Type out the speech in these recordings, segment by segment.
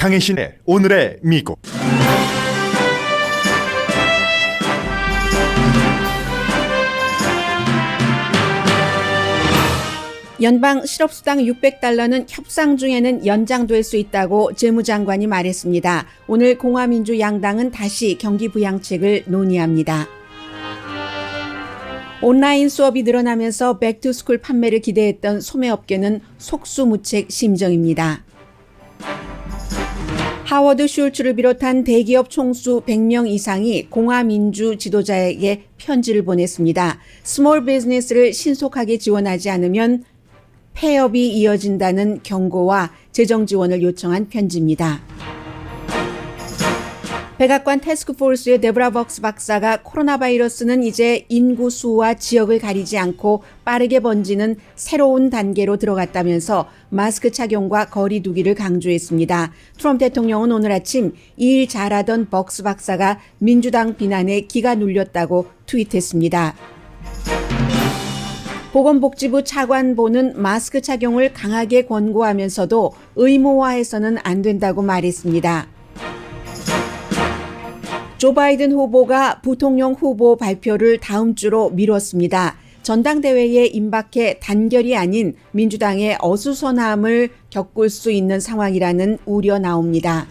강혜신의 오늘의 미국. 연방 실업수당 $600는 협상 중에는 연장될 수 있다고 재무장관이 말했습니다. 오늘 공화민주 양당은 다시 경기 부양책을 논의합니다. 온라인 수업이 늘어나면서 백투스쿨 판매를 기대했던 소매업계는 속수무책 심정입니다. 하워드 슐츠를 비롯한 대기업 총수 100명 이상이 공화민주 지도자에게 편지를 보냈습니다. 스몰 비즈니스를 신속하게 지원하지 않으면 폐업이 이어진다는 경고와 재정 지원을 요청한 편지입니다. 백악관 태스크포스의 데브라 벅스 박사가 코로나 바이러스는 이제 인구 수와 지역을 가리지 않고 빠르게 번지는 새로운 단계로 들어갔다면서 마스크 착용과 거리 두기를 강조했습니다. 트럼프 대통령은 오늘 아침 이 일 잘하던 벅스 박사가 민주당 비난에 기가 눌렸다고 트윗했습니다. 보건복지부 차관보는 마스크 착용을 강하게 권고하면서도 의무화해서는 안 된다고 말했습니다. 조 바이든 후보가 부통령 후보 발표를 다음 주로 미뤘습니다. 전당대회에 임박해 단결이 아닌 민주당의 어수선함을 겪을 수 있는 상황이라는 우려 나옵니다.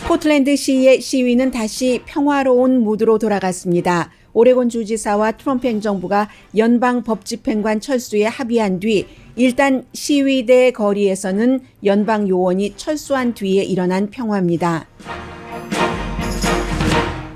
포틀랜드시의 시위는 다시 평화로운 무드로 돌아갔습니다. 오레곤 주지사와 트럼프 행정부가 연방 법집행관 철수에 합의한 뒤 일단 시위대 거리에서는 연방 요원이 철수한 뒤에 일어난 평화입니다.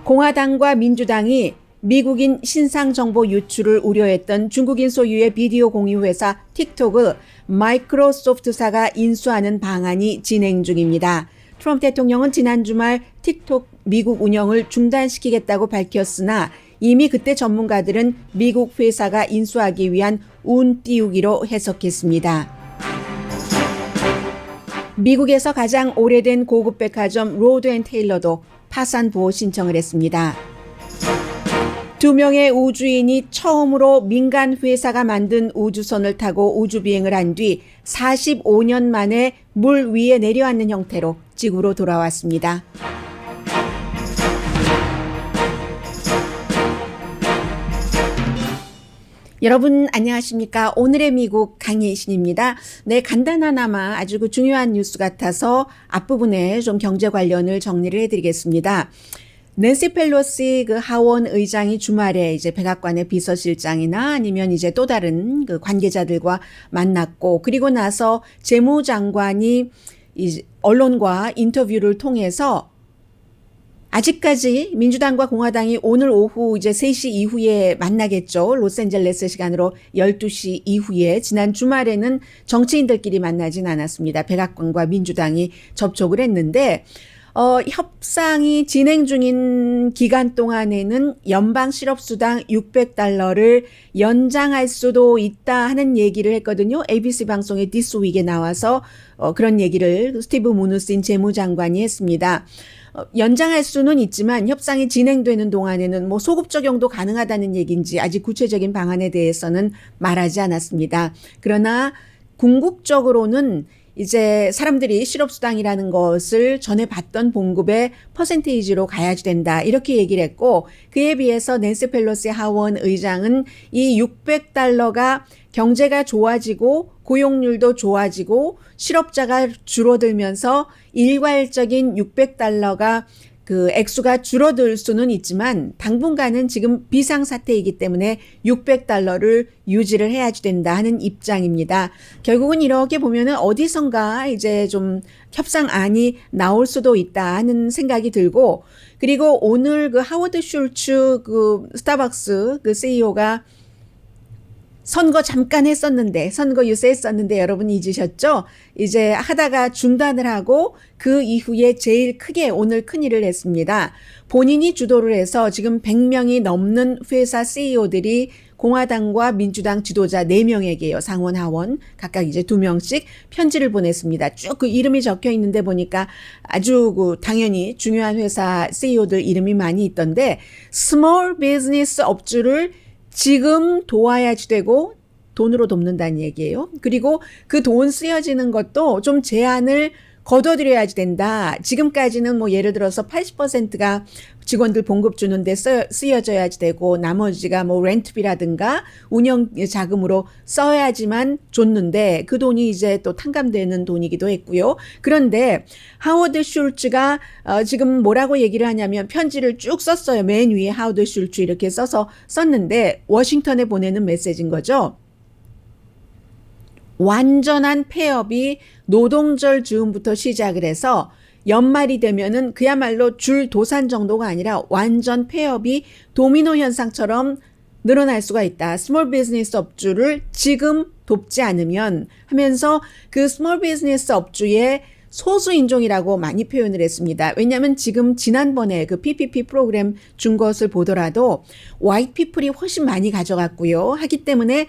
공화당과 민주당이 미국인 신상 정보 유출을 우려했던 중국인 소유의 비디오 공유 회사 틱톡을 마이크로소프트사가 인수하는 방안이 진행 중입니다. 트럼프 대통령은 지난 주말 틱톡 미국 운영을 중단시키겠다고 밝혔으나 이미 그때 전문가들은 미국 회사가 인수하기 위한 운 띄우기로 해석했습니다. 미국에서 가장 오래된 고급 백화점 로드 앤 테일러도 파산 보호 신청을 했습니다. 2명의 우주인이 처음으로 민간 회사가 만든 우주선을 타고 우주 비행을 한 뒤 45년 만에 물 위에 내려앉는 형태로 지구로 돌아왔습니다. 여러분 안녕하십니까? 오늘의 미국 강혜신입니다. 네, 간단하나마 아주 중요한 뉴스 같아서 앞부분에 좀 경제 관련을 정리를 해드리겠습니다. 낸시 펠로시 하원 의장이 주말에 이제 백악관의 비서실장이나 아니면 이제 또 다른 관계자들과 만났고, 그리고 나서 재무장관이 이제 언론과 인터뷰를 통해서 아직까지 민주당과 공화당이 오늘 오후 이제 3시 이후에 만나겠죠. 로스앤젤레스 시간으로 12시 이후에. 지난 주말에는 정치인들끼리 만나진 않았습니다. 백악관과 민주당이 접촉을 했는데 협상이 진행 중인 기간 동안에는 연방 실업수당 $600를 연장할 수도 있다 하는 얘기를 했거든요. ABC 방송의 디스 윅에 나와서 그런 얘기를 스티브 무누신 재무장관이 했습니다. 연장할 수는 있지만 협상이 진행되는 동안에는 소급 적용도 가능하다는 얘기인지 아직 구체적인 방안에 대해서는 말하지 않았습니다. 그러나 궁극적으로는 이제 사람들이 실업수당이라는 것을 전에 받던 봉급의 퍼센테이지로 가야지 된다, 이렇게 얘기를 했고, 그에 비해서 낸시 펠로시 하원 의장은 이 $600가 경제가 좋아지고 고용률도 좋아지고 실업자가 줄어들면서 일괄적인 $600가 액수가 줄어들 수는 있지만 당분간은 지금 비상사태이기 때문에 $600를 유지를 해야지 된다 하는 입장입니다. 결국은 이렇게 보면은 어디선가 이제 좀 협상안이 나올 수도 있다 하는 생각이 들고, 그리고 오늘 하워드 슐츠 스타벅스 CEO가 선거 잠깐 했었는데, 선거 유세했었는데 여러분 잊으셨죠? 이제 하다가 중단을 하고 그 이후에 제일 크게 오늘 큰일을 했습니다. 본인이 주도를 해서 지금 100명이 넘는 회사 CEO들이 공화당과 민주당 지도자 4명에게요. 상원, 하원 각각 이제 2명씩 편지를 보냈습니다. 쭉 이름이 적혀 있는데 보니까 아주 당연히 중요한 회사 CEO들 이름이 많이 있던데, 스몰 비즈니스 업주를 지금 도와야지 되고 돈으로 돕는다는 얘기예요. 그리고 그 돈 쓰여지는 것도 좀 제한을 걷어들여야지 된다. 지금까지는 뭐 예를 들어서 80%가 직원들 봉급 주는데 쓰여져야지 되고 나머지가 뭐 렌트비라든가 운영 자금으로 써야지만 줬는데 그 돈이 이제 또 탕감되는 돈이기도 했고요. 그런데 하워드 슐츠가 지금 뭐라고 얘기를 하냐면 편지를 쭉 썼어요. 맨 위에 하워드 슐츠 이렇게 써서 썼는데 워싱턴에 보내는 메시지인 거죠. 완전한 폐업이 노동절 즈음부터 시작을 해서 연말이 되면은 그야말로 줄 도산 정도가 아니라 완전 폐업이 도미노 현상처럼 늘어날 수가 있다. 스몰 비즈니스 업주를 지금 돕지 않으면 하면서 그 스몰 비즈니스 업주의 소수 인종이라고 많이 표현을 했습니다. 왜냐하면 지금 지난번에 그 PPP 프로그램 준 것을 보더라도 화이트 피플이 훨씬 많이 가져갔고요. 하기 때문에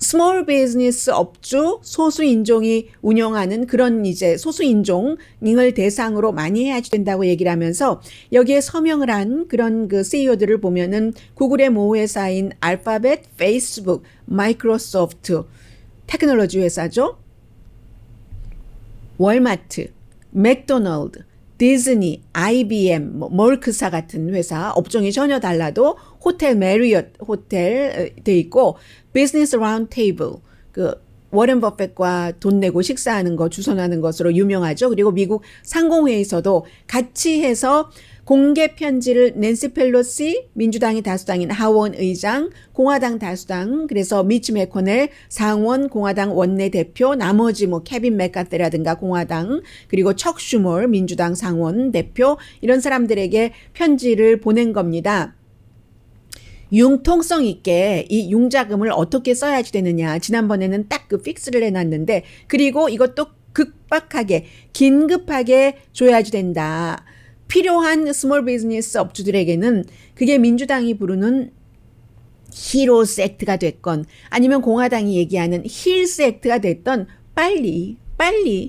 스몰 비즈니스 업주 소수 인종이 운영하는 그런 이제 소수 인종을 대상으로 많이 해야 된다고 얘기를 하면서 여기에 서명을 한 그런 그 CEO들을 보면은 구글의 모회사인 알파벳, 페이스북, 마이크로소프트, 테크놀로지 회사죠. 월마트, 맥도널드, 디즈니, IBM, 멀크사 같은 회사 업종이 전혀 달라도 호텔 메리엇 호텔 돼 있고 비즈니스 라운드 테이블 그 워렌 버핏과 돈 내고 식사하는 거 주선하는 것으로 유명하죠. 그리고 미국 상공회의서도 같이 해서 공개 편지를 낸시 펠로시 민주당이 다수당인 하원 의장, 공화당 다수당 그래서 미치 매코넬 상원 공화당 원내대표 나머지 뭐 케빈 맥카트라든가 공화당 그리고 척 슈머 민주당 상원 대표 이런 사람들에게 편지를 보낸 겁니다. 융통성 있게 이 융자금을 어떻게 써야지 되느냐. 지난번에는 딱 그 픽스를 해놨는데 그리고 이것도 급박하게 긴급하게 줘야지 된다. 필요한 스몰 비즈니스 업주들에게는 그게 민주당이 부르는 히로스 액트가 됐건 아니면 공화당이 얘기하는 힐스 액트가 됐던 빨리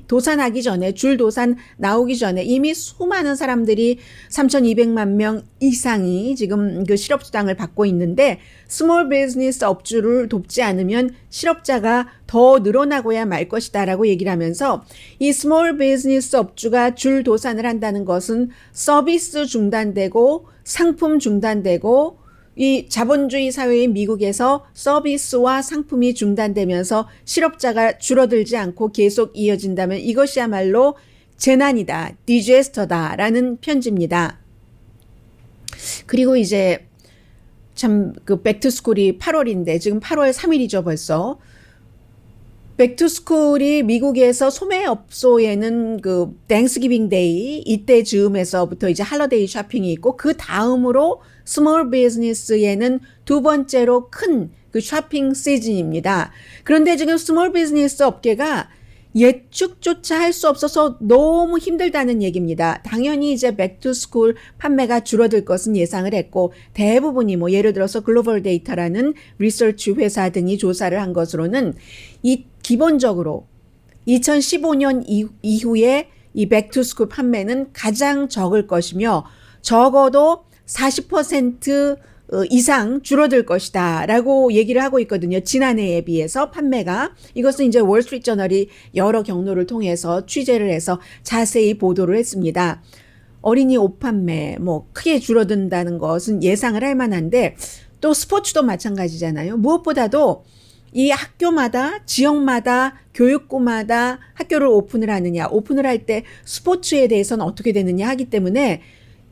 도산하기 전에 줄 도산 나오기 전에 이미 수많은 사람들이 3,200만 명 이상이 지금 그 실업수당을 받고 있는데 스몰 비즈니스 업주를 돕지 않으면 실업자가 더 늘어나고야 말 것이다라고 얘기를 하면서 이 스몰 비즈니스 업주가 줄 도산을 한다는 것은 서비스 중단되고 상품 중단되고 이 자본주의 사회인 미국에서 서비스와 상품이 중단되면서 실업자가 줄어들지 않고 계속 이어진다면 이것이야말로 재난이다, 디제스터다라는 편지입니다. 그리고 이제 참 그 백투스쿨이 8월인데 지금 8월 3일이죠 벌써. 백투스쿨이 미국에서 소매업소에는 그 땡스기빙 데이 이때 즈음에서부터 이제 할러데이 쇼핑이 있고 그 다음으로 스몰 비즈니스에는 두 번째로 큰 그 쇼핑 시즌입니다. 그런데 지금 스몰 비즈니스 업계가 예측조차 할 수 없어서 너무 힘들다는 얘기입니다. 당연히 이제 백투스쿨 판매가 줄어들 것은 예상을 했고 대부분이 뭐 예를 들어서 글로벌 데이터라는 리서치 회사 등이 조사를 한 것으로는 이 기본적으로 2015년 이후에 이 백투스쿨 판매는 가장 적을 것이며 적어도 40% 이상 줄어들 것이다 라고 얘기를 하고 있거든요. 지난해에 비해서 판매가. 이것은 이제 월스트리트저널이 여러 경로를 통해서 취재를 해서 자세히 보도를 했습니다. 어린이 옷 판매 뭐 크게 줄어든다는 것은 예상을 할 만한데 또 스포츠도 마찬가지잖아요. 무엇보다도 이 학교마다 지역마다 교육구마다 학교를 오픈을 하느냐 오픈을 할 때 스포츠에 대해서는 어떻게 되느냐 하기 때문에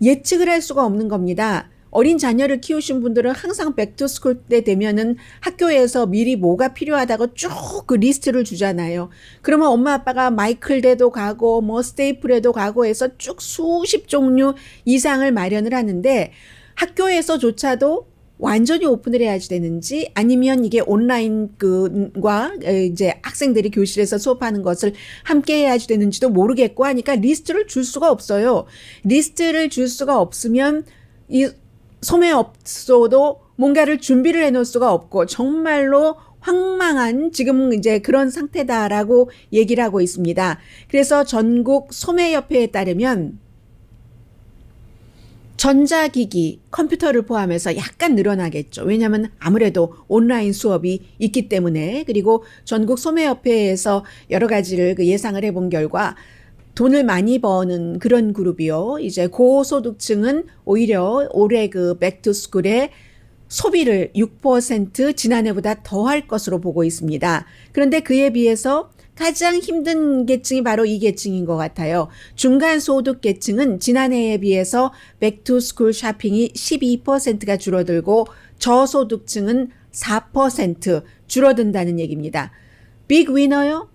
예측을 할 수가 없는 겁니다. 어린 자녀를 키우신 분들은 항상 백투스쿨 때 되면은 학교에서 미리 뭐가 필요하다고 쭉 그 리스트를 주잖아요. 그러면 엄마 아빠가 마이클대도 가고 뭐 스테이플에도 가고 해서 쭉 수십 종류 이상을 마련을 하는데 학교에서조차도 완전히 오픈을 해야지 되는지 아니면 이게 온라인 그과 이제 학생들이 교실에서 수업하는 것을 함께 해야지 되는지도 모르겠고 하니까 리스트를 줄 수가 없어요. 리스트를 줄 수가 없으면 이 소매업소도 뭔가를 준비를 해놓을 수가 없고 정말로 황망한 지금 이제 그런 상태다라고 얘기를 하고 있습니다. 그래서 전국 소매협회에 따르면 전자기기, 컴퓨터를 포함해서 약간 늘어나겠죠. 왜냐하면 아무래도 온라인 수업이 있기 때문에 그리고 전국 소매협회에서 여러 가지를 그 예상을 해본 결과 돈을 많이 버는 그런 그룹이요. 이제 고소득층은 오히려 올해 그 백투스쿨에 소비를 6% 지난해보다 더 할 것으로 보고 있습니다. 그런데 그에 비해서 가장 힘든 계층이 바로 이 계층인 것 같아요. 중간소득 계층은 지난해에 비해서 백투스쿨 쇼핑이 12%가 줄어들고 저소득층은 4% 줄어든다는 얘기입니다. 빅 위너요?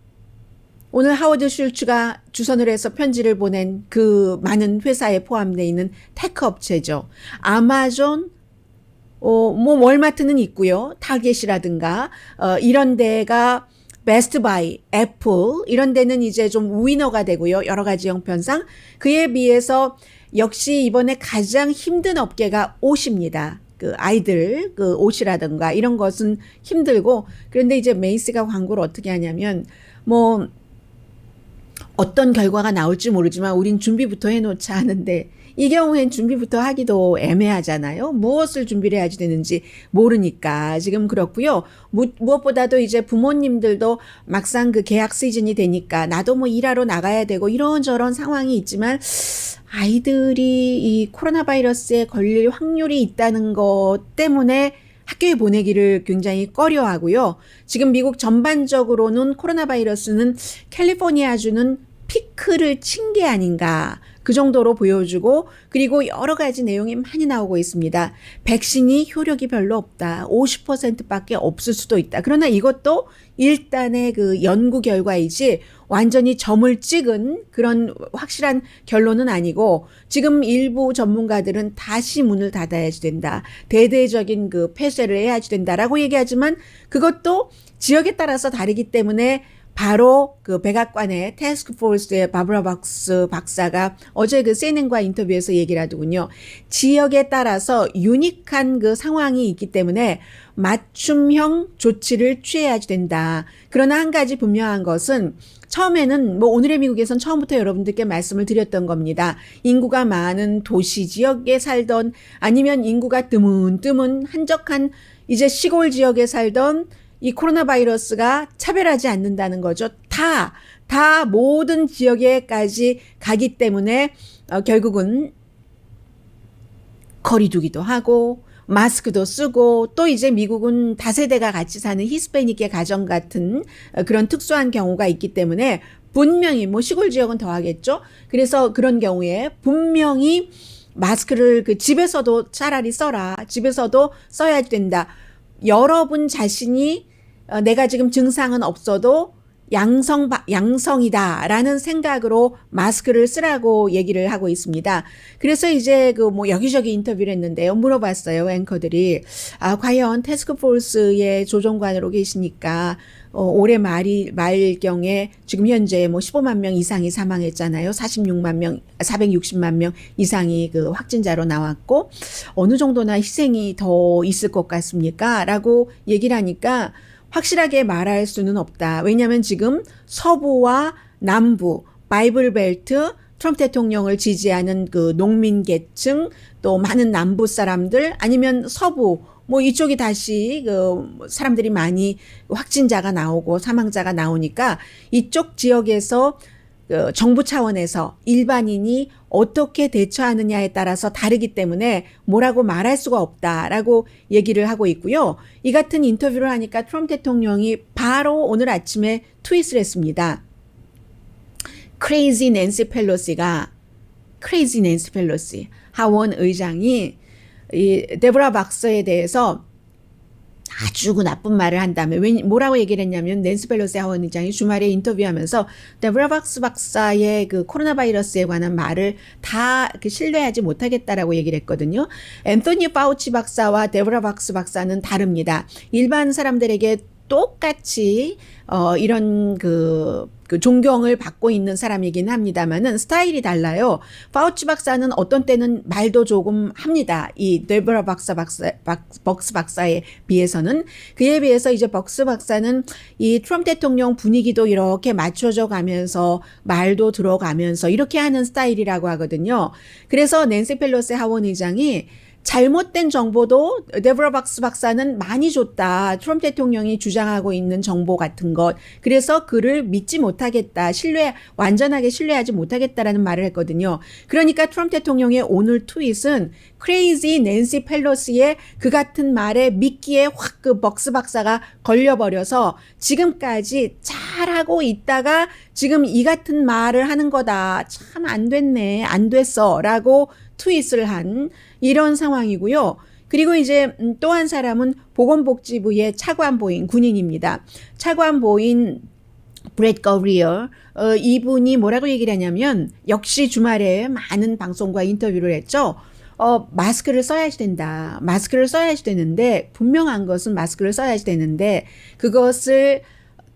오늘 하워드 슐츠가 주선을 해서 편지를 보낸 그 많은 회사에 포함되어 있는 테크 업체죠. 아마존, 뭐 월마트는 있고요. 타겟이라든가 이런 데가 베스트바이, 애플 이런 데는 이제 좀 위너가 되고요. 여러 가지 형편상 그에 비해서 역시 이번에 가장 힘든 업계가 옷입니다. 그 아이들 그 옷이라든가 이런 것은 힘들고 그런데 이제 메이스가 광고를 어떻게 하냐면 뭐 어떤 결과가 나올지 모르지만 우린 준비부터 해놓자 하는데 이 경우엔 준비부터 하기도 애매하잖아요. 무엇을 준비를 해야지 되는지 모르니까 지금 그렇고요. 무엇보다도 이제 부모님들도 막상 그 계약 시즌이 되니까 나도 뭐 일하러 나가야 되고 이런저런 상황이 있지만 아이들이 이 코로나 바이러스에 걸릴 확률이 있다는 것 때문에 학교에 보내기를 굉장히 꺼려하고요. 지금 미국 전반적으로는 코로나 바이러스는 캘리포니아주는 피크를 친 게 아닌가 그 정도로 보여주고 그리고 여러 가지 내용이 많이 나오고 있습니다. 백신이 효력이 별로 없다. 50%밖에 없을 수도 있다. 그러나 이것도 일단의 그 연구 결과이지 완전히 점을 찍은 그런 확실한 결론은 아니고 지금 일부 전문가들은 다시 문을 닫아야지 된다. 대대적인 그 폐쇄를 해야지 된다라고 얘기하지만 그것도 지역에 따라서 다르기 때문에 바로 그 백악관의 태스크포스의 바브라 박스 박사가 어제 그 CNN과 인터뷰에서 얘기를 하더군요. 지역에 따라서 유니크한 그 상황이 있기 때문에 맞춤형 조치를 취해야지 된다. 그러나 한 가지 분명한 것은 처음에는 뭐 오늘의 미국에선 처음부터 여러분들께 말씀을 드렸던 겁니다. 인구가 많은 도시 지역에 살던 아니면 인구가 드문드문 한적한 이제 시골 지역에 살던 이 코로나 바이러스가 차별하지 않는다는 거죠. 다 모든 지역에까지 가기 때문에 결국은 거리 두기도 하고 마스크도 쓰고 또 이제 미국은 다세대가 같이 사는 히스패닉의 가정 같은 그런 특수한 경우가 있기 때문에 분명히 뭐 시골 지역은 더 하겠죠. 그래서 그런 경우에 분명히 마스크를 그 집에서도 차라리 써라. 집에서도 써야 된다. 여러분 자신이 내가 지금 증상은 없어도 양성이다라는 생각으로 마스크를 쓰라고 얘기를 하고 있습니다. 그래서 이제 그 뭐 여기저기 인터뷰를 했는데요. 물어봤어요. 앵커들이. 과연 태스크포스의 조정관으로 계시니까 올해 말경에 지금 현재 뭐 15만 명 이상이 사망했잖아요. 46만 명, 460만 명 이상이 그 확진자로 나왔고 어느 정도나 희생이 더 있을 것 같습니까? 라고 얘기를 하니까 확실하게 말할 수는 없다. 왜냐하면 지금 서부와 남부, 바이블 벨트, 트럼프 대통령을 지지하는 그 농민 계층, 또 많은 남부 사람들, 아니면 서부, 뭐 이쪽이 다시 그 사람들이 많이 확진자가 나오고 사망자가 나오니까 이쪽 지역에서 그 정부 차원에서 일반인이 어떻게 대처하느냐에 따라서 다르기 때문에 뭐라고 말할 수가 없다라고 얘기를 하고 있고요. 이 같은 인터뷰를 하니까 트럼프 대통령이 바로 오늘 아침에 트윗을 했습니다. 크레이지 낸시 펠로시 하원 의장이 이 데보라 박서에 대해서 아주 나쁜 말을 한다며 뭐라고 얘기를 했냐면 낸시 펠로시 하원 의장이 주말에 인터뷰하면서 데보라 박스 박사의 그 코로나 바이러스에 관한 말을 다 신뢰하지 못하겠다라고 얘기를 했거든요. 앤토니 파우치 박사와 데보라 박스 박사는 다릅니다. 일반 사람들에게 똑같이 이런 그 존경을 받고 있는 사람이긴 합니다만은 스타일이 달라요. 파우치 박사는 어떤 때는 말도 조금 합니다. 이 데보라 박스 박사에 비해서는. 그에 비해서 이제 벅스 박사는 이 트럼프 대통령 분위기도 이렇게 맞춰져 가면서 말도 들어가면서 이렇게 하는 스타일이라고 하거든요. 그래서 낸시 펠로시 하원 의장이 잘못된 정보도 데보라 박스 박사는 많이 줬다. 트럼프 대통령이 주장하고 있는 정보 같은 것. 그래서 그를 믿지 못하겠다. 완전하게 신뢰하지 못하겠다라는 말을 했거든요. 그러니까 트럼프 대통령의 오늘 트윗은 크레이지 낸시 펠로시의 그 같은 말에 믿기에 확 그 박스 박사가 걸려버려서 지금까지 잘하고 있다가 지금 이 같은 말을 하는 거다. 참 안 됐네. 안 됐어. 라고 트윗을 한 이런 상황이고요. 그리고 이제 또 한 사람은 보건복지부의 차관보인 군인입니다. 차관보인 브렛 거리어 이분이 뭐라고 얘기를 하냐면 역시 주말에 많은 방송과 인터뷰를 했죠. 마스크를 써야지 된다. 마스크를 써야지 되는데 분명한 것은 마스크를 써야지 되는데 그것을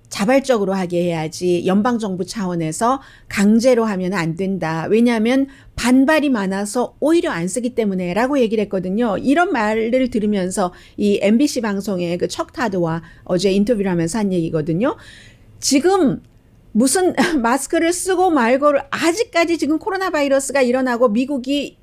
자발적으로 하게 해야지 연방정부 차원에서 강제로 하면 안 된다. 왜냐하면 반발이 많아서 오히려 안 쓰기 때문에 라고 얘기를 했거든요. 이런 말을 들으면서 이 MBC 방송의 그 척 타드와 어제 인터뷰를 하면서 한 얘기거든요. 지금 무슨 마스크를 쓰고 말고를 아직까지 지금 코로나 바이러스가 일어나고 미국이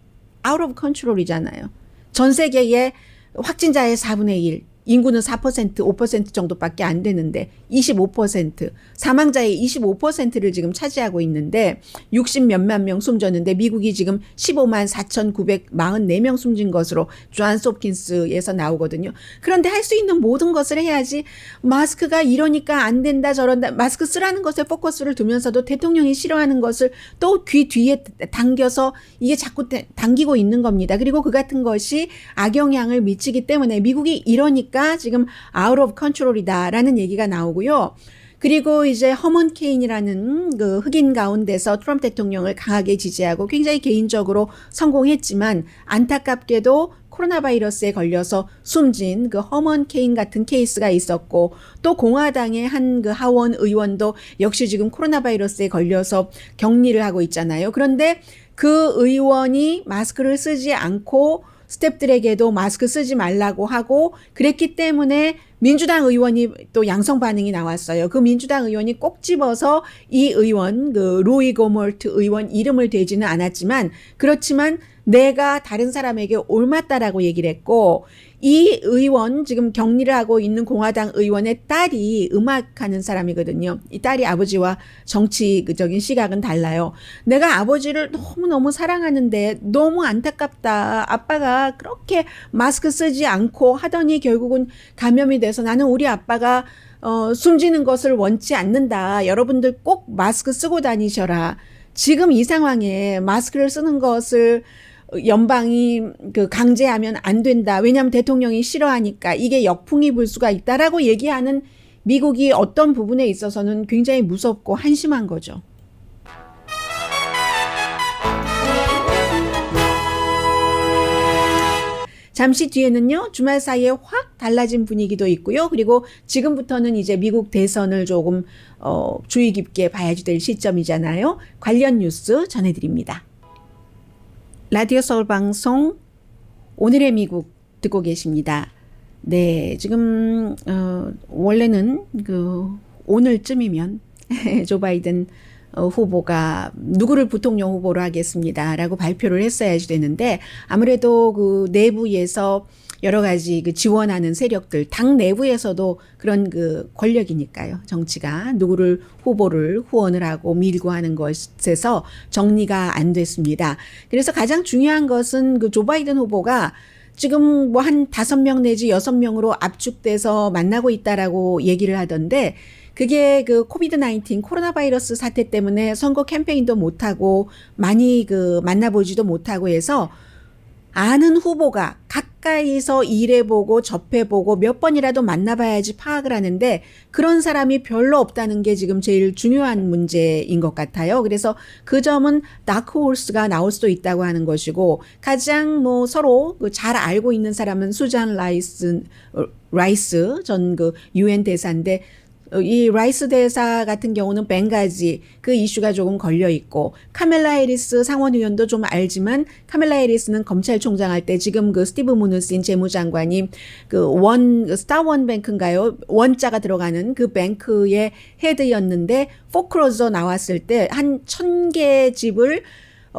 out of control이잖아요. 전 세계의 확진자의 4분의 1. 인구는 4%, 5% 정도밖에 안 되는데 25%, 사망자의 25%를 지금 차지하고 있는데 60 몇만 명 숨졌는데 미국이 지금 15만 4,944명 숨진 것으로 존스 홉킨스에서 나오거든요. 그런데 할 수 있는 모든 것을 해야지 마스크가 이러니까 안 된다 저런다 마스크 쓰라는 것에 포커스를 두면서도 대통령이 싫어하는 것을 또 귀 뒤에 당겨서 이게 자꾸 당기고 있는 겁니다. 그리고 그 같은 것이 악영향을 미치기 때문에 미국이 이러니까 지금 out of control이다라는 얘기가 나오고요. 그리고 이제 허먼 케인이라는 그 흑인 가운데서 트럼프 대통령을 강하게 지지하고 굉장히 개인적으로 성공했지만 안타깝게도 코로나 바이러스에 걸려서 숨진 그 허먼 케인 같은 케이스가 있었고 또 공화당의 한 그 하원 의원도 역시 지금 코로나 바이러스에 걸려서 격리를 하고 있잖아요. 그런데 그 의원이 마스크를 쓰지 않고 스태프들에게도 마스크 쓰지 말라고 하고 그랬기 때문에 민주당 의원이 또 양성 반응이 나왔어요. 그 민주당 의원이 꼭 집어서 이 의원, 그 로이 고몰트 의원 이름을 대지는 않았지만 그렇지만 내가 다른 사람에게 옳맞다라고 얘기를 했고 이 의원 지금 격리를 하고 있는 공화당 의원의 딸이 음악하는 사람이거든요. 이 딸이 아버지와 정치적인 시각은 달라요. 내가 아버지를 너무너무 사랑하는데 너무 안타깝다. 아빠가 그렇게 마스크 쓰지 않고 하더니 결국은 감염이 돼서 나는 우리 아빠가 숨지는 것을 원치 않는다. 여러분들 꼭 마스크 쓰고 다니셔라. 지금 이 상황에 마스크를 쓰는 것을 연방이 그 강제하면 안 된다. 왜냐하면 대통령이 싫어하니까 이게 역풍이 불 수가 있다라고 얘기하는 미국이 어떤 부분에 있어서는 굉장히 무섭고 한심한 거죠. 잠시 뒤에는요, 주말 사이에 확 달라진 분위기도 있고요. 그리고 지금부터는 이제 미국 대선을 조금 주의 깊게 봐야지 될 시점이잖아요. 관련 뉴스 전해드립니다. 라디오 서울 방송 오늘의 미국 듣고 계십니다. 네, 지금 원래는 그 오늘쯤이면 조 바이든 후보가 누구를 부통령 후보로 하겠습니다라고 발표를 했어야지 되는데 아무래도 그 내부에서 여러 가지 그 지원하는 세력들, 당 내부에서도 그런 그 권력이니까요. 정치가 누구를 후보를 후원을 하고 밀고 하는 것에서 정리가 안 됐습니다. 그래서 가장 중요한 것은 그 조 바이든 후보가 지금 뭐 한 5명 내지 6명으로 압축돼서 만나고 있다라고 얘기를 하던데 그게 그 코비드-19 코로나 바이러스 사태 때문에 선거 캠페인도 못하고 많이 그 만나보지도 못하고 해서 아는 후보가 가까이서 일해보고 접해보고 몇 번이라도 만나봐야지 파악을 하는데 그런 사람이 별로 없다는 게 지금 제일 중요한 문제인 것 같아요. 그래서 그 점은 다크호스가 나올 수도 있다고 하는 것이고 가장 뭐 서로 잘 알고 있는 사람은 수잔 라이스 전 그 UN 대사인데 이 라이스 대사 같은 경우는 벤가지 그 이슈가 조금 걸려 있고 카멜라 해리스 상원의원도 좀 알지만 카멜라 해리스는 검찰총장 할 때 지금 그 스티브 무누신 재무장관이 그 스타원뱅크인가요? 원자가 들어가는 그 뱅크의 헤드였는데 포크로저 나왔을 때 한 1,000개 집을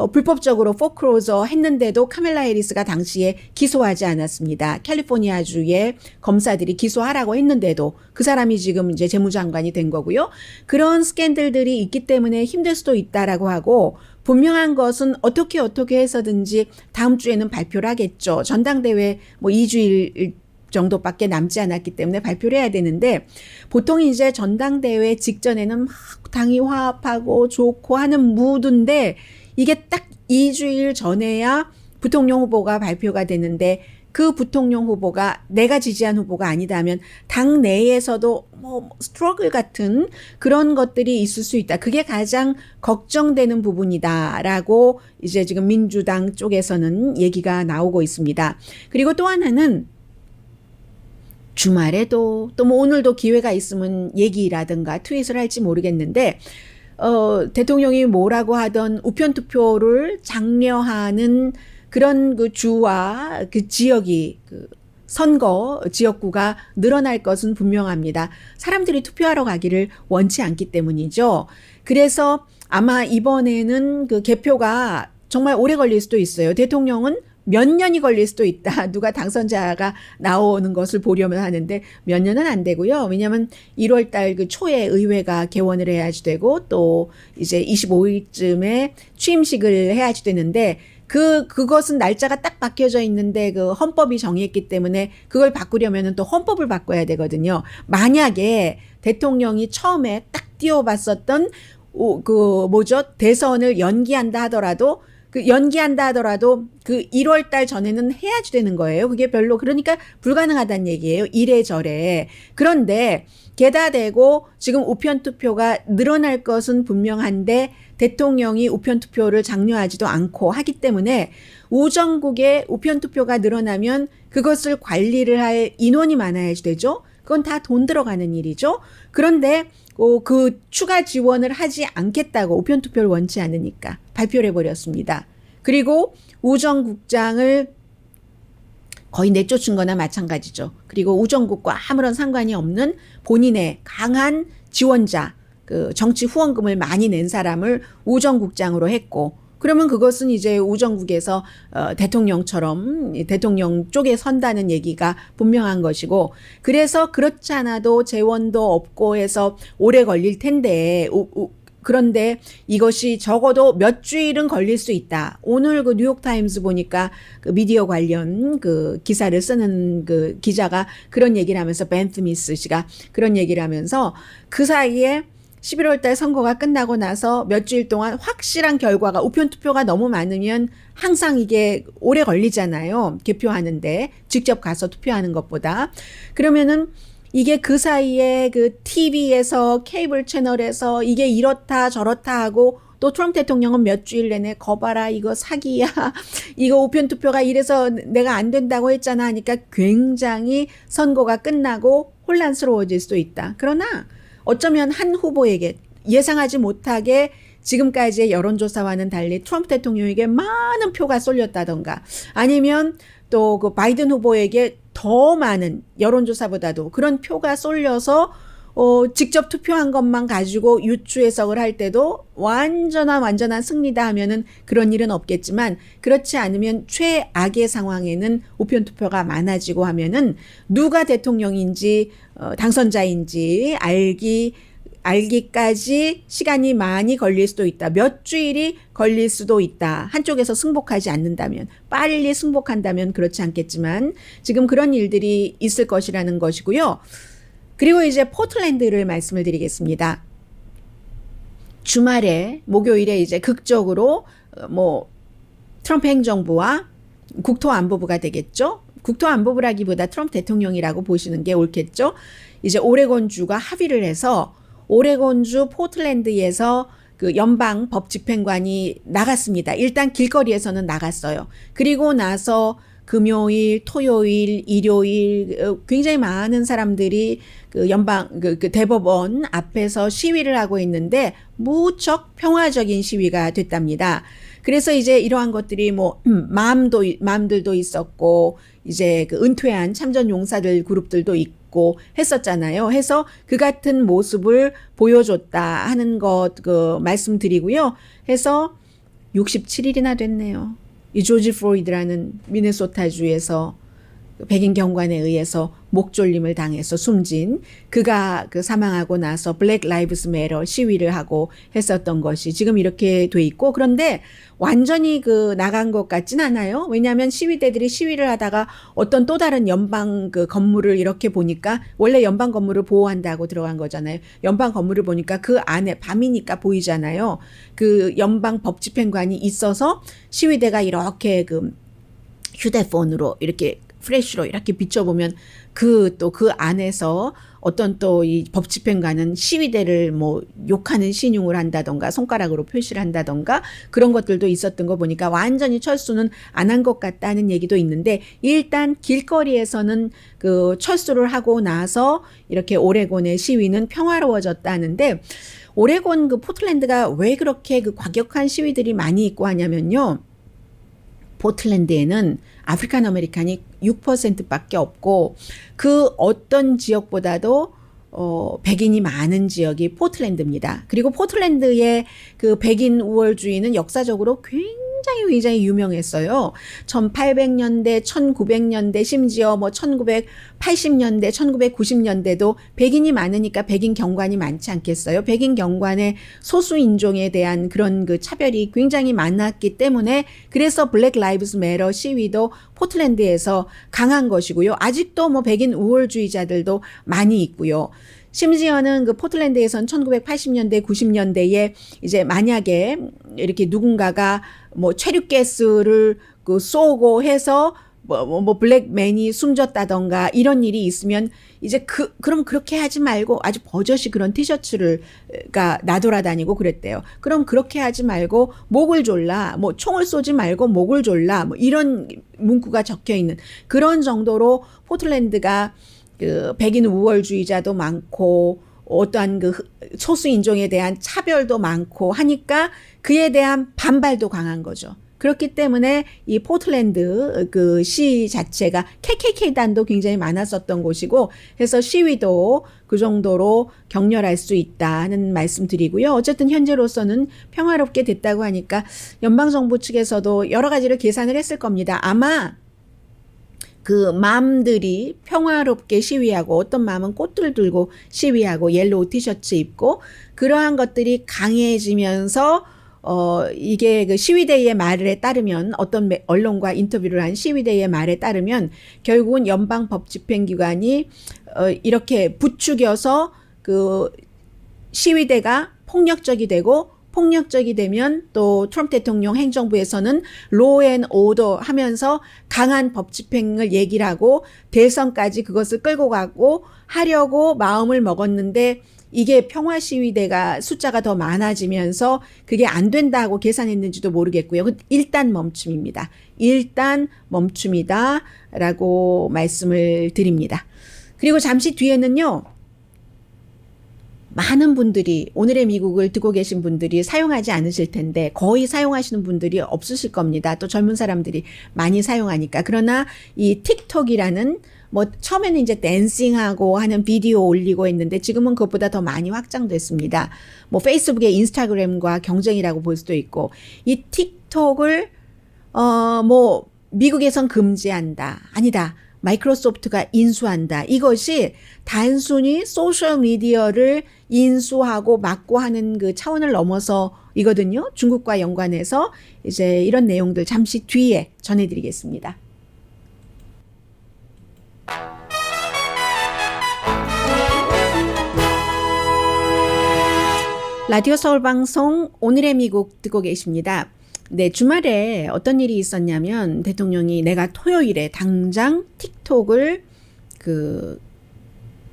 불법적으로 포크로저 했는데도 카멜라 해리스가 당시에 기소하지 않았습니다. 캘리포니아주의 검사들이 기소하라고 했는데도 그 사람이 지금 이제 재무장관이 된 거고요. 그런 스캔들들이 있기 때문에 힘들 수도 있다라고 하고 분명한 것은 어떻게 해서든지 다음 주에는 발표를 하겠죠. 전당대회 뭐 2주일 정도밖에 남지 않았기 때문에 발표를 해야 되는데 보통 이제 전당대회 직전에는 막 당이 화합하고 좋고 하는 무드인데 이게 딱 2주일 전에야 부통령 후보가 발표가 되는데 그 부통령 후보가 내가 지지한 후보가 아니다면 당 내에서도 뭐 스트러글 같은 그런 것들이 있을 수 있다. 그게 가장 걱정되는 부분이다라고 이제 지금 민주당 쪽에서는 얘기가 나오고 있습니다. 그리고 또 하나는 주말에도 또 뭐 오늘도 기회가 있으면 얘기라든가 트윗을 할지 모르겠는데 대통령이 뭐라고 하던 우편 투표를 장려하는 그런 그 주와 그 지역이 그 선거 지역구가 늘어날 것은 분명합니다. 사람들이 투표하러 가기를 원치 않기 때문이죠. 그래서 아마 이번에는 그 개표가 정말 오래 걸릴 수도 있어요. 대통령은 몇 년이 걸릴 수도 있다. 누가 당선자가 나오는 것을 보려면 하는데 몇 년은 안 되고요. 왜냐하면 1월 달 그 초에 의회가 개원을 해야지 되고 또 이제 25일쯤에 취임식을 해야지 되는데 그것은 날짜가 딱 박혀져 있는데 그 헌법이 정했기 때문에 그걸 바꾸려면은 또 헌법을 바꿔야 되거든요. 만약에 대통령이 처음에 딱 띄워봤었던 대선을 연기한다 하더라도 그 1월 달 전에는 해야지 되는 거예요. 그게 별로 그러니까 불가능하다는 얘기예요. 이래저래. 그런데 게다 대고 지금 우편 투표가 늘어날 것은 분명한데 대통령이 우편 투표를 장려하지도 않고 하기 때문에 우정국에 우편 투표가 늘어나면 그것을 관리를 할 인원이 많아야지 되죠. 그건 다 돈 들어가는 일이죠. 그런데 그 추가 지원을 하지 않겠다고 우편 투표를 원치 않으니까 발표를 해버렸습니다. 그리고 우정국장을 거의 내쫓은 거나 마찬가지죠. 그리고 우정국과 아무런 상관이 없는 본인의 강한 지원자, 그 정치 후원금을 많이 낸 사람을 우정국장으로 했고 그러면 그것은 이제 우정국에서 대통령처럼 대통령 쪽에 선다는 얘기가 분명한 것이고 그래서 그렇지 않아도 재원도 없고 해서 오래 걸릴 텐데 그런데 이것이 적어도 몇 주일은 걸릴 수 있다. 오늘 그 뉴욕타임스 보니까 그 미디어 관련 그 기사를 쓰는 그 기자가 그런 얘기를 하면서 벤 스미스 씨가 그런 얘기를 하면서 그 사이에 11월 달 선거가 끝나고 나서 몇 주일 동안 확실한 결과가 우편 투표가 너무 많으면 항상 이게 오래 걸리잖아요. 개표하는데 직접 가서 투표하는 것보다. 그러면은 이게 그 사이에 그 TV에서 케이블 채널에서 이게 이렇다 저렇다 하고 또 트럼프 대통령은 몇 주일 내내 거봐라 이거 사기야 이거 우편 투표가 이래서 내가 안 된다고 했잖아 하니까 굉장히 선거가 끝나고 혼란스러워질 수도 있다. 그러나 어쩌면 한 후보에게 예상하지 못하게 지금까지의 여론조사와는 달리 트럼프 대통령에게 많은 표가 쏠렸다던가 아니면 또 그 바이든 후보에게 더 많은 여론조사보다도 그런 표가 쏠려서 직접 투표한 것만 가지고 유추 해석을 할 때도 완전한 승리다 하면은 그런 일은 없겠지만 그렇지 않으면 최악의 상황에는 우편 투표가 많아지고 하면은 누가 대통령인지 당선자인지 알기까지 시간이 많이 걸릴 수도 있다. 몇 주일이 걸릴 수도 있다. 한쪽에서 승복하지 않는다면 빨리 승복한다면 그렇지 않겠지만 지금 그런 일들이 있을 것이라는 것이고요. 그리고 이제 포틀랜드를 말씀을 드리겠습니다. 주말에 목요일에 이제 극적으로 뭐 트럼프 행정부와 국토안보부가 되겠죠. 국토안보부라기보다 트럼프 대통령이라고 보시는 게 옳겠죠. 이제 오레곤주가 합의를 해서 오레곤주 포틀랜드에서 그 연방 법 집행관이 나갔습니다. 일단 길거리에서는 나갔어요. 그리고 나서 금요일, 토요일, 일요일 굉장히 많은 사람들이 그 연방 그 대법원 앞에서 시위를 하고 있는데 무척 평화적인 시위가 됐답니다. 그래서 이제 이러한 것들이 뭐 맘들도 있었고 이제 그 은퇴한 참전 용사들 그룹들도 있고 했었잖아요. 해서 그 같은 모습을 보여줬다 하는 것 그 말씀드리고요. 해서 67일이나 됐네요. 이 조지 플로이드라는 미네소타주에서 백인 경관에 의해서 목졸림을 당해서 숨진 그가 그 사망하고 나서 블랙 라이브스 매터 시위를 하고 했었던 것이 지금 이렇게 돼 있고, 그런데 완전히 그 나간 것 같진 않아요. 왜냐하면 시위대들이 시위를 하다가 어떤 또 다른 연방 그 건물을 이렇게 보니까, 원래 연방 건물을 보호한다고 들어간 거잖아요. 연방 건물을 보니까 그 안에 밤이니까 보이잖아요. 그 연방 법집행관이 있어서 시위대가 이렇게 그 휴대폰으로 이렇게 프레쉬로 이렇게 비춰보면 또 그 안에서 어떤 또 이 법집행관은 시위대를 뭐 욕하는 신용을 한다던가 손가락으로 표시를 한다던가 그런 것들도 있었던 거 보니까 완전히 철수는 안 한 것 같다는 얘기도 있는데, 일단 길거리에서는 그 철수를 하고 나서 이렇게 오레곤의 시위는 평화로워졌다는데, 오레곤 그 포틀랜드가 왜 그렇게 그 과격한 시위들이 많이 있고 하냐면요. 포틀랜드에는 아프리칸 아메리칸이 6%밖에 없고, 그 어떤 지역보다도 백인이 많은 지역이 포틀랜드입니다. 그리고 포틀랜드의 그 백인 우월주의는 역사적으로 굉장히 유명했어요. 1800년대, 1900년대, 심지어 뭐 1980년대, 1990년대도 백인이 많으니까 백인 경관이 많지 않겠어요? 백인 경관의 소수 인종에 대한 그런 그 차별이 굉장히 많았기 때문에, 그래서 블랙 라이브스 매터 시위도 포틀랜드에서 강한 것이고요. 아직도 뭐 백인 우월주의자들도 많이 있고요. 심지어는 그 포틀랜드에선 1980년대, 90년대에 이제 만약에 이렇게 누군가가 뭐 최루가스를 그 쏘고 해서 뭐 블랙맨이 숨졌다던가 이런 일이 있으면 이제 그럼 그렇게 하지 말고, 아주 버젓이 그런 티셔츠가 나돌아다니고 그랬대요. 그럼 그렇게 하지 말고 목을 졸라, 뭐 총을 쏘지 말고 목을 졸라, 뭐 이런 문구가 적혀 있는 그런 정도로 포틀랜드가 그 백인 우월주의자도 많고 어떠한 그 소수 인종에 대한 차별도 많고 하니까 그에 대한 반발도 강한 거죠. 그렇기 때문에 이 포틀랜드 그 시 자체가 KKK단도 굉장히 많았었던 곳이고, 해서 시위도 그 정도로 격렬할 수 있다는 말씀드리고요. 어쨌든 현재로서는 평화롭게 됐다고 하니까 연방정부 측에서도 여러 가지를 계산을 했을 겁니다. 아마 그 맘들이 평화롭게 시위하고, 어떤 맘은 꽃들 들고 시위하고 옐로우 티셔츠 입고, 그러한 것들이 강해지면서 이게 그 시위대의 말에 따르면, 어떤 언론과 인터뷰를 한 시위대의 말에 따르면 결국은 연방법집행기관이 이렇게 부추겨서 그 시위대가 폭력적이 되고, 폭력적이 되면 또 트럼프 대통령 행정부에서는 로우 앤 오더 하면서 강한 법 집행을 얘기를 하고 대선까지 그것을 끌고 가고 하려고 마음을 먹었는데, 이게 평화 시위대가 숫자가 더 많아지면서 그게 안 된다고 계산했는지도 모르겠고요. 일단 멈춤입니다. 일단 멈춤이다 라고 말씀을 드립니다. 그리고 잠시 뒤에는요, 많은 분들이, 오늘의 미국을 듣고 계신 분들이 사용하지 않으실 텐데 거의 사용하시는 분들이 없으실 겁니다. 또 젊은 사람들이 많이 사용하니까. 그러나 이 틱톡이라는, 뭐 처음에는 이제 댄싱하고 하는 비디오 올리고 했는데 지금은 그것보다 더 많이 확장됐습니다. 뭐 페이스북의 인스타그램과 경쟁이라고 볼 수도 있고, 이 틱톡을 뭐 미국에선 금지한다, 아니다, 마이크로소프트가 인수한다. 이것이 단순히 소셜미디어를 인수하고 막고 하는 그 차원을 넘어서이거든요. 중국과 연관해서 이제 이런 내용들 잠시 뒤에 전해드리겠습니다. 라디오 서울 방송 오늘의 미국 듣고 계십니다. 네, 주말에 어떤 일이 있었냐면 대통령이 내가 토요일에 당장 틱톡을 그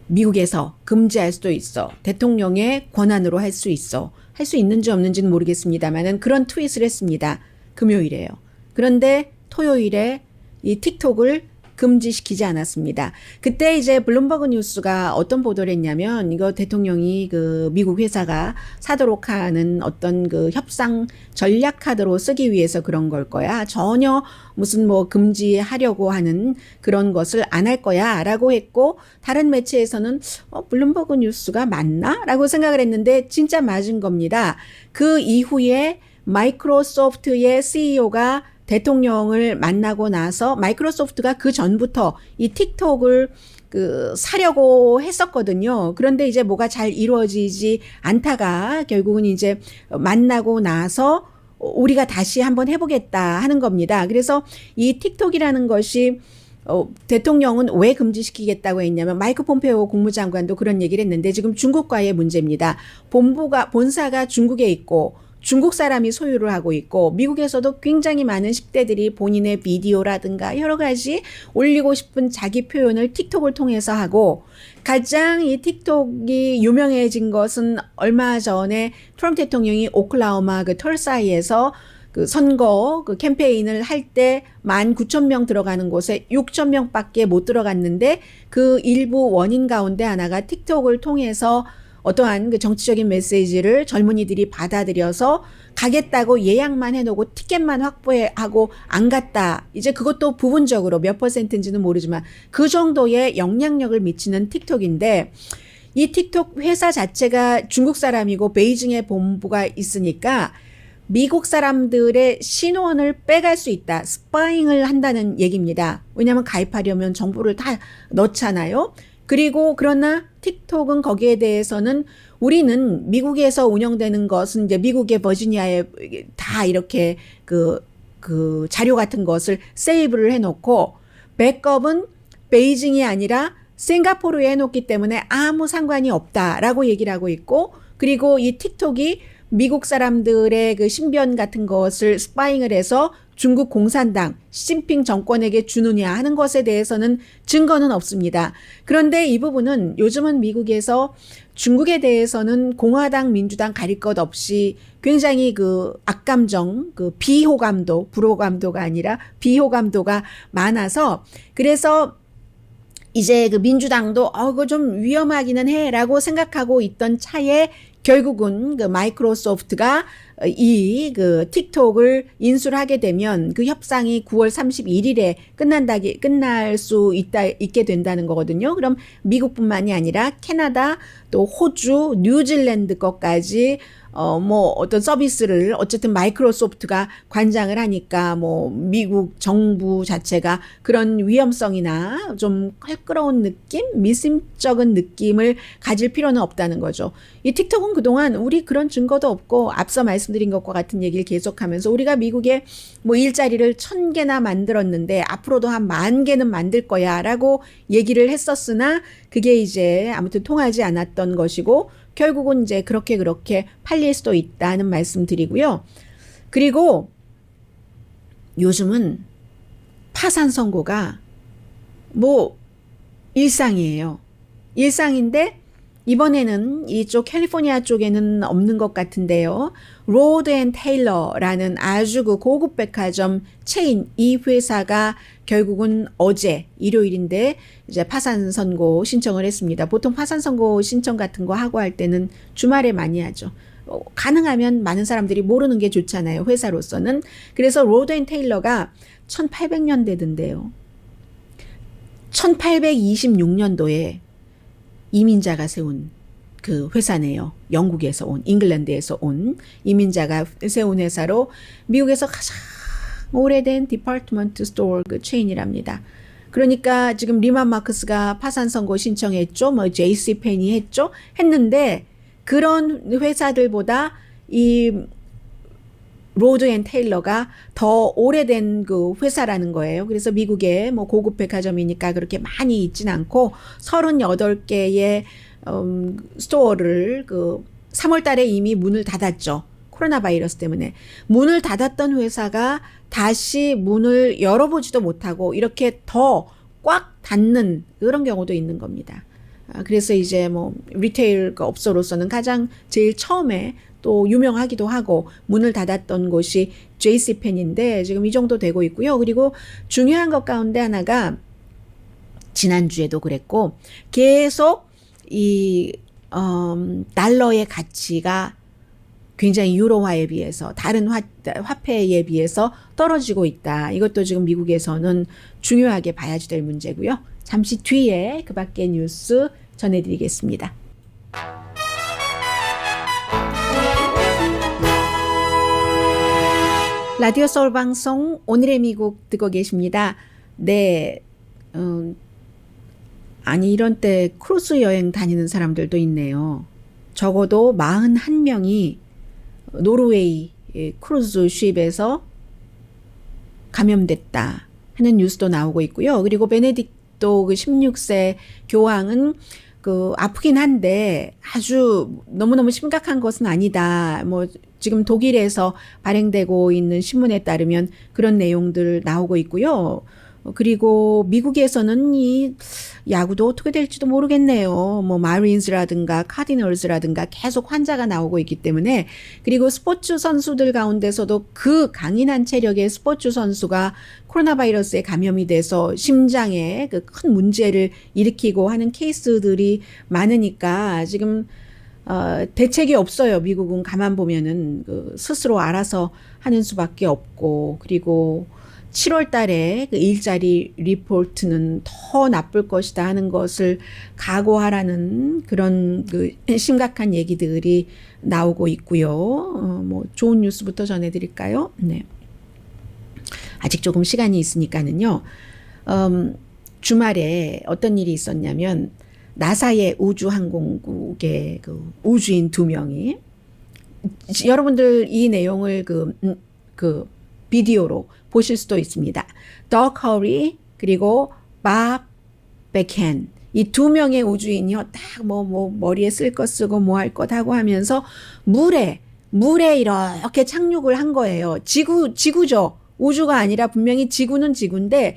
미국에서 금지할 수도 있어. 대통령의 권한으로 할 수 있어. 할 수 있는지 없는지는 모르겠습니다만은 그런 트윗을 했습니다. 금요일에요. 그런데 토요일에 이 틱톡을 금지시키지 않았습니다. 그때 이제 블룸버그 뉴스가 어떤 보도를 했냐면, 이거 대통령이 그 미국 회사가 사도록 하는 어떤 그 협상 전략 카드로 쓰기 위해서 그런 걸 거야. 전혀 무슨 뭐 금지하려고 하는 그런 것을 안 할 거야 라고 했고, 다른 매체에서는 블룸버그 뉴스가 맞나? 라고 생각을 했는데 진짜 맞은 겁니다. 그 이후에 마이크로소프트의 CEO가 대통령을 만나고 나서 마이크로소프트가 그 전부터 이 틱톡을 사려고 했었거든요. 그런데 이제 뭐가 잘 이루어지지 않다가 결국은 이제 만나고 나서 우리가 다시 한번 해보겠다 하는 겁니다. 그래서 이 틱톡이라는 것이 대통령은 왜 금지시키겠다고 했냐면 마이크 폼페오 국무장관도 그런 얘기를 했는데 지금 중국과의 문제입니다. 본사가 중국에 있고 중국 사람이 소유를 하고 있고 미국에서도 굉장히 많은 10대들이 본인의 비디오라든가 여러 가지 올리고 싶은 자기 표현을 틱톡을 통해서 하고 가장 이 틱톡이 유명해진 것은 얼마 전에 트럼프 대통령이 오클라호마 털사이에서 선거 캠페인을 할 때 19,000명 들어가는 곳에 6,000명밖에 못 들어갔는데 그 일부 원인 가운데 하나가 틱톡을 통해서 어떠한 정치적인 메시지를 젊은이들이 받아들여서 가겠다고 예약만 해놓고 티켓만 확보하고 안 갔다. 이제 그것도 부분적으로 몇 %인지는 모르지만 그 정도의 영향력을 미치는 틱톡인데 이 틱톡 회사 자체가 중국 사람이고 베이징에 본부가 있으니까 미국 사람들의 신원을 빼갈 수 있다. 스파잉을 한다는 얘기입니다. 왜냐하면 가입하려면 정보를 다 넣잖아요. 그리고 그러나 틱톡은 거기에 대해서는 우리는 미국에서 운영되는 것은 이제 미국의 버지니아에 다 이렇게 그 자료 같은 것을 세이브를 해놓고 백업은 베이징이 아니라 싱가포르에 해놓기 때문에 아무 상관이 없다라고 얘기를 하고 있고 그리고 이 틱톡이 미국 사람들의 신변 같은 것을 스파잉을 해서 중국 공산당, 시진핑 정권에게 주느냐 하는 것에 대해서는 증거는 없습니다. 그런데 이 부분은 요즘은 미국에서 중국에 대해서는 공화당, 민주당 가릴 것 없이 굉장히 악감정, 비호감도, 불호감도가 아니라 비호감도가 많아서 그래서 이제 민주당도 그거 좀 위험하기는 해라고 생각하고 있던 차에 결국은 마이크로소프트가 이 틱톡을 인수를 하게 되면 그 협상이 9월 31일에 끝날 수 있게 된다는 거거든요. 그럼 미국뿐만이 아니라 캐나다 또 호주, 뉴질랜드 것까지 어떤 서비스를 어쨌든 마이크로소프트가 관장을 하니까 미국 정부 자체가 그런 위험성이나 좀 껄끄러운 느낌, 미심쩍은 느낌을 가질 필요는 없다는 거죠. 이 틱톡은 그동안 우리 그런 증거도 없고 앞서 말씀드린 것과 같은 얘기를 계속하면서 우리가 미국에 일자리를 1,000개나 만들었는데 앞으로도 한 10,000개는 만들 거야 라고 얘기를 했었으나 그게 이제 아무튼 통하지 않았던 것이고 결국은 이제 그렇게 팔릴 수도 있다는 말씀 드리고요. 그리고 요즘은 파산 선고가 일상이에요. 일상인데 이번에는 이쪽 캘리포니아 쪽에는 없는 것 같은데요. 로드 앤 테일러라는 아주 고급 백화점 체인 이 회사가 결국은 어제 일요일인데 이제 파산 선고 신청을 했습니다. 보통 파산 선고 신청 같은 거 하고 할 때는 주말에 많이 하죠. 가능하면 많은 사람들이 모르는 게 좋잖아요. 회사로서는. 그래서 로드 앤 테일러가 1800년대던데요. 1826년도에 이민자가 세운 그 회사네요. 영국에서 온, 잉글랜드에서 온 이민자가 세운 회사로 미국에서 가장 오래된 디파트먼트 스토어 체인이랍니다. 그러니까 지금 리만 마크스가 파산 선고 신청했죠. JC 펜이 했는데 그런 회사들보다 이 로드 앤 테일러가 더 오래된 회사라는 거예요. 그래서 미국에 고급 백화점이니까 그렇게 많이 있진 않고 38개의 스토어를 3월 달에 이미 문을 닫았죠. 코로나 바이러스 때문에. 문을 닫았던 회사가 다시 문을 열어보지도 못하고 이렇게 더 꽉 닫는 그런 경우도 있는 겁니다. 그래서 이제 리테일 업소로서는 가장 제일 처음에 또 유명하기도 하고 문을 닫았던 곳이 JC펜인데 지금 이 정도 되고 있고요. 그리고 중요한 것 가운데 하나가 지난주에도 그랬고 계속 이 달러의 가치가 굉장히 유로화에 비해서 다른 화폐에 비해서 떨어지고 있다. 이것도 지금 미국에서는 중요하게 봐야지 될 문제고요. 잠시 뒤에 그 밖의 뉴스 전해드리겠습니다. 라디오 서울 방송 오늘의 미국 듣고 계십니다. 네, 아니 이런 때 크루즈 여행 다니는 사람들도 있네요. 적어도 41명이 노르웨이 크루즈 쉽에서 감염됐다 하는 뉴스도 나오고 있고요. 그리고 베네딕토 그 16세 교황은 그 아프긴 한데 아주 너무너무 심각한 것은 아니다. 뭐 지금 독일에서 발행되고 있는 신문에 따르면 그런 내용들 나오고 있고요. 그리고 미국에서는 이 야구도 어떻게 될지도 모르겠네요. 뭐 마린즈라든가 카디널스라든가 계속 환자가 나오고 있기 때문에, 그리고 스포츠 선수들 가운데서도 그 강인한 체력의 스포츠 선수가 코로나 바이러스에 감염이 돼서 심장에 그 큰 문제를 일으키고 하는 케이스들이 많으니까 지금 대책이 없어요. 미국은 가만 보면은 그 스스로 알아서 하는 수밖에 없고, 그리고 7월 달에 그 일자리 리포트는 더 나쁠 것이다 하는 것을 각오하라는 그런 그 심각한 얘기들이 나오고 있고요. 뭐 좋은 뉴스부터 전해드릴까요? 네. 아직 조금 시간이 있으니까는요. 주말에 어떤 일이 있었냐면 나사의 우주항공국의 그 우주인 2명이, 여러분들 이 내용을 그 비디오로 보실 수도 있습니다. 덕 허리 그리고 밥 베켄, 이 2명의 우주인이요, 딱 뭐 머리에 쓸 것 쓰고 뭐 할 것 하고 하면서 물에 이렇게 착륙을 한 거예요. 지구죠. 우주가 아니라 분명히 지구는 지구인데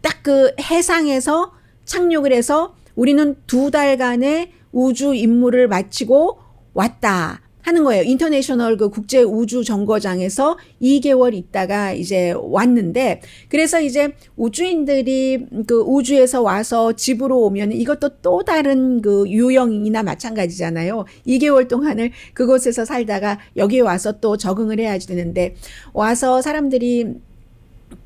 딱 그 해상에서 착륙을 해서 우리는 2달간의 우주 임무를 마치고 왔다 하는 거예요. 인터내셔널 그 국제 우주 정거장에서 2개월 있다가 이제 왔는데, 그래서 이제 우주인들이 그 우주에서 와서 집으로 오면 이것도 또 다른 그 유형이나 마찬가지잖아요. 2개월 동안을 그곳에서 살다가 여기에 와서 또 적응을 해야지 되는데, 와서 사람들이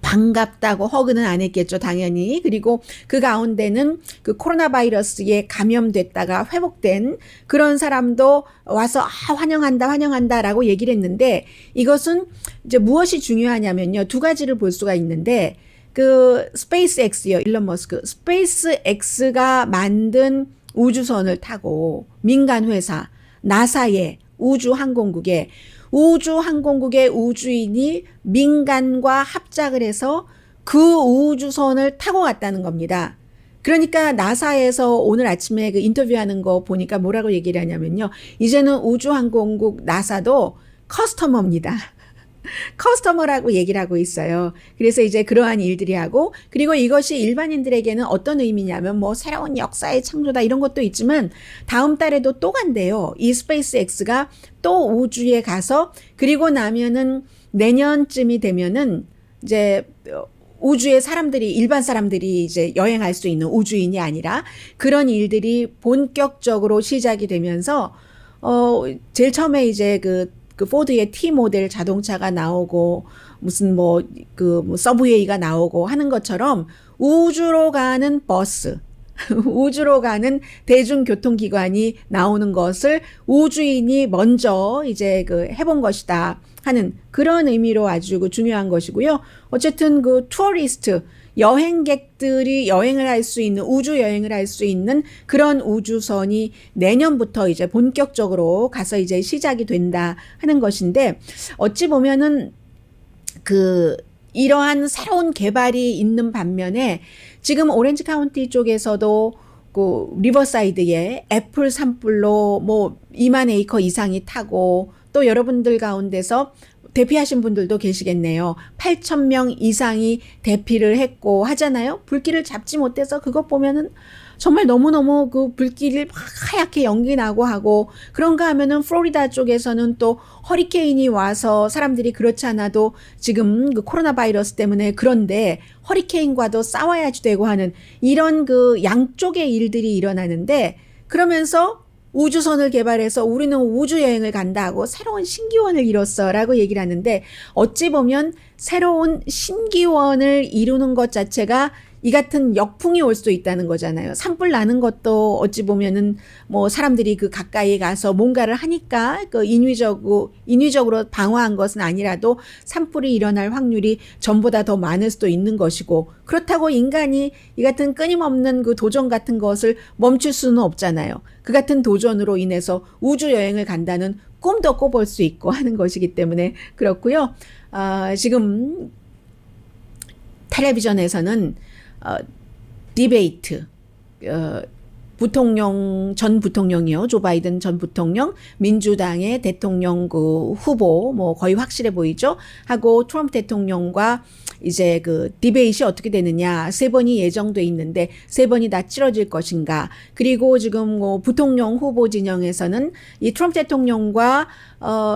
반갑다고 허그는 안 했겠죠, 당연히. 그리고 그 가운데는 그 코로나 바이러스에 감염됐다가 회복된 그런 사람도 와서 환영한다라고 얘기를 했는데, 이것은 이제 무엇이 중요하냐면요, 2가지를 볼 수가 있는데, 그 스페이스X요, 일론 머스크. 스페이스X가 만든 우주선을 타고 민간 회사 나사의 우주항공국의 우주인이 민간과 합작을 해서 그 우주선을 타고 갔다는 겁니다. 그러니까 나사에서 오늘 아침에 그 인터뷰하는 거 보니까 뭐라고 얘기를 하냐면요, 이제는 우주항공국 나사도 커스터머입니다. 커스터머라고 얘기를 하고 있어요. 그래서 이제 그러한 일들이 하고, 그리고 이것이 일반인들에게는 어떤 의미냐면 뭐 새로운 역사의 창조다 이런 것도 있지만, 다음 달에도 또 간대요. 이 스페이스X가 또 우주에 가서, 그리고 나면은 내년쯤이 되면은 이제 우주에 일반 사람들이 이제 여행할 수 있는, 우주인이 아니라 그런 일들이 본격적으로 시작이 되면서, 제일 처음에 이제 그 포드의 T 모델 자동차가 나오고, 무슨 서브웨이가 나오고 하는 것처럼 우주로 가는 버스, 우주로 가는 대중교통기관이 나오는 것을 우주인이 먼저 이제 해본 것이다 하는 그런 의미로 아주 중요한 것이고요. 어쨌든 그 투어리스트, 여행객들이 여행을 할 수 있는, 우주 여행을 할 수 있는 그런 우주선이 내년부터 이제 본격적으로 가서 이제 시작이 된다 하는 것인데, 어찌 보면은 이러한 새로운 개발이 있는 반면에 지금 오렌지 카운티 쪽에서도 그 리버사이드에 애플 산불로 뭐 2만 에이커 이상이 타고, 또 여러분들 가운데서 대피하신 분들도 계시겠네요. 8,000명 이상이 대피를 했고 하잖아요. 불길을 잡지 못해서 그것 보면은 정말 너무너무 그 불길이 하얗게 연기 나고 하고, 그런가 하면은 플로리다 쪽에서는 또 허리케인이 와서 사람들이 그렇지 않아도 지금 그 코로나 바이러스 때문에 그런데 허리케인과도 싸워야지 되고 하는 이런 그 양쪽의 일들이 일어나는데, 그러면서 우주선을 개발해서 우리는 우주여행을 간다고 새로운 신기원을 이뤘어 라고 얘기를 하는데, 어찌 보면 새로운 신기원을 이루는 것 자체가 이 같은 역풍이 올 수도 있다는 거잖아요. 산불 나는 것도 어찌 보면은 뭐 사람들이 그 가까이에 가서 뭔가를 하니까 그 인위적으로 방어한 것은 아니라도 산불이 일어날 확률이 전보다 더 많을 수도 있는 것이고, 그렇다고 인간이 이 같은 끊임없는 그 도전 같은 것을 멈출 수는 없잖아요. 그 같은 도전으로 인해서 우주 여행을 간다는 꿈도 꿔볼 수 있고 하는 것이기 때문에 그렇고요. 지금 텔레비전에서는 디베이트, 전 부통령이요. 조 바이든 전 부통령, 민주당의 대통령 그 후보, 뭐 거의 확실해 보이죠? 하고 트럼프 대통령과 이제 그 디베이트이 어떻게 되느냐. 3번이 예정돼 있는데 3번이 다 치러질 것인가. 그리고 지금 뭐 부통령 후보 진영에서는 이 트럼프 대통령과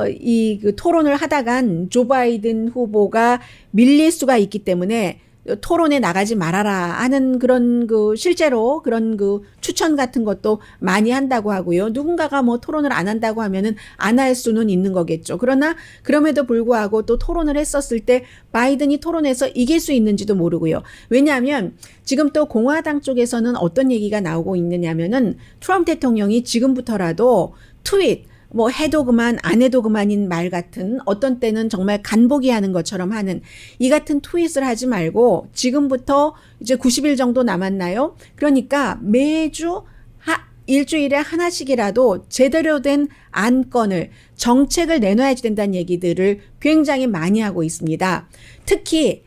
이 그 토론을 하다간 조 바이든 후보가 밀릴 수가 있기 때문에 토론에 나가지 말아라 하는 그런 그 실제로 그런 그 추천 같은 것도 많이 한다고 하고요. 누군가가 뭐 토론을 안 한다고 하면은 안 할 수는 있는 거겠죠. 그러나 그럼에도 불구하고 또 토론을 했었을 때 바이든이 토론에서 이길 수 있는지도 모르고요. 왜냐하면 지금 또 공화당 쪽에서는 어떤 얘기가 나오고 있느냐면은 트럼프 대통령이 지금부터라도 트윗 뭐 해도 그만 안 해도 그만인 말 같은, 어떤 때는 정말 간보기 하는 것처럼 하는 이 같은 트윗을 하지 말고 지금부터 이제 90일 정도 남았나요? 그러니까 매주 일주일에 하나씩이라도 제대로 된 안건을, 정책을 내놔야지 된다는 얘기들을 굉장히 많이 하고 있습니다. 특히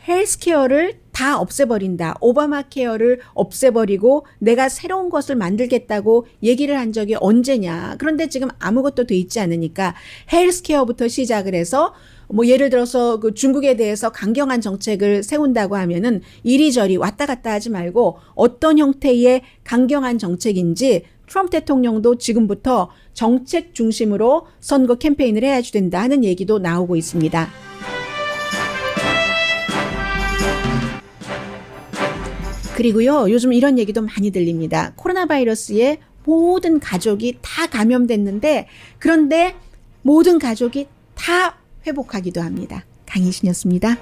헬스케어를 다 없애버린다. 오바마 케어를 없애버리고 내가 새로운 것을 만들겠다고 얘기를 한 적이 언제냐. 그런데 지금 아무것도 돼 있지 않으니까 헬스케어부터 시작을 해서 뭐 예를 들어서 그 중국에 대해서 강경한 정책을 세운다고 하면은 이리저리 왔다 갔다 하지 말고 어떤 형태의 강경한 정책인지 트럼프 대통령도 지금부터 정책 중심으로 선거 캠페인을 해야지 된다 하는 얘기도 나오고 있습니다. 그리고요, 요즘 이런 얘기도 많이 들립니다. 코로나 바이러스에 모든 가족이 다 감염됐는데, 그런데 모든 가족이 다 회복하기도 합니다. 강희신이었습니다.